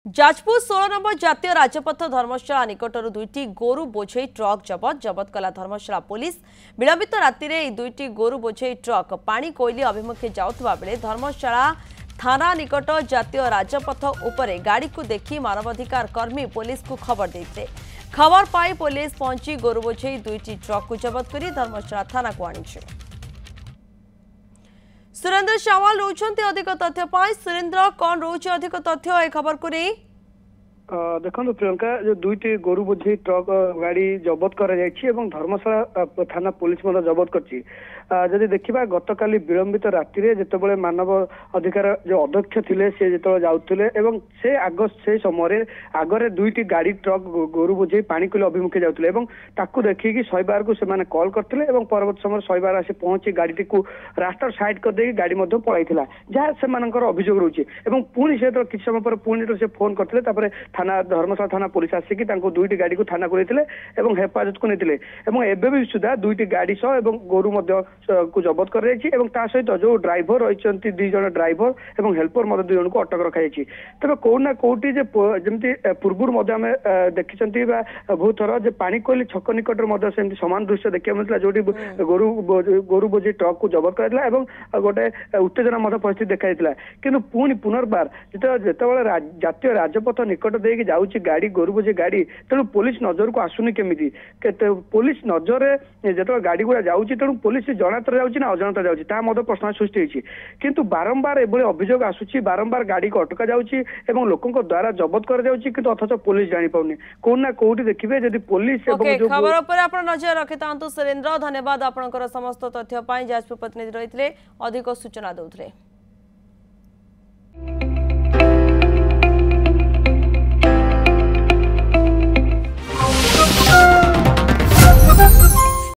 Jajpur 16 number जातीय राजपथ धर्मशाला निकटर दुईटी गोरु बोझे truck जबत कला धर्मशाला पुलिस विलंबित राति में दुईटी गोरु बोझे ट्रक पानी कोइली अभिमुखे जाउथबा बेले धर्मशाला थाना निकट जातीय राजपथ उपरे गाड़ी को देखि मानवाधिकार कर्मी पुलिस को खबर देते खबर पाई पुलिस पहुंची गोरु बोझे दुईटी ट्रक को जबत करी धर्मशाला थाना को आनी। सुरेंद्र सावाल रोचंती अधिक तथ्य पाई। सुरेंद्र कौन रोचे अधिक तथ्य ए खबर को नहीं? देखो प्रियंका जो दुईटी गोरु बोझी ट्रक गाड़ी जबत कर धर्मशाला थाना पुलिस जबत कर देखा गतकाली विलंबित राति जिते मानव अधिकार जो अध्यक्ष थे सी जो जाते से आग से समय आगे दुईटी गाड़ी ट्रक गोरु बोझे पानी अभिमुखे जाते देखिकी शहीबार को कॉल करते परवर्त समय शहीबार आसी पहुंची गाड़ी को रास्ता साइड करदे गाड़ी पलैला जहाँ से अभियोग रोचे पुणी से किसी समय पर पुणी से फोन करते थाना धर्मशाला थाना पुलिस आसिक दुईटी गाड़ी को थाना को हेफाजत को नहीं भी सुधा दुईटी गाड़ी सह गोरु को जबत कर सहित जो ड्राइवर रही दुई जन ड्राइवर और हेल्पर दुई जन को अटक रखा तेज कौटना कौटी जमी पूर्व देखी बहुत थर पानी कोइली छक निकट में सामान दृश्य देखा मिलता जो गोरु बोझी ट्रक को जबत कर गोटे उत्तेजना परिस्थिति देखा कि पुणी पुनर्बार जिते जातीय राजपथ निकट जाऊँगी गाड़ी गोरु बोझे गाड़ी तेणु पुलिस नजर को आसुनी केमिति पुलिस नजर जो गाड़ी गुड़ा जाऊँगी तेणु पुलिस जनातर जाऊँगी ना अजनता जाऊँगी प्रश्न सृष्टि होती किंतु बारंबार एभली अभियोग आसूची बारंबार गाड़ी को अटका जाऊँगी लोकों द्वारा जबत कर जाऊँगी किंतु अथच पुलिस जानी पाउनी कोना कोठी देखिबे जदि पुलिस खबर पर आपण नजर रखितांतु सुरेंद्र धन्यवाद आपनकर समस्त तथ्य पाई जाजपुर प्रतिनिधि रहितले अधिक सूचना दउथले।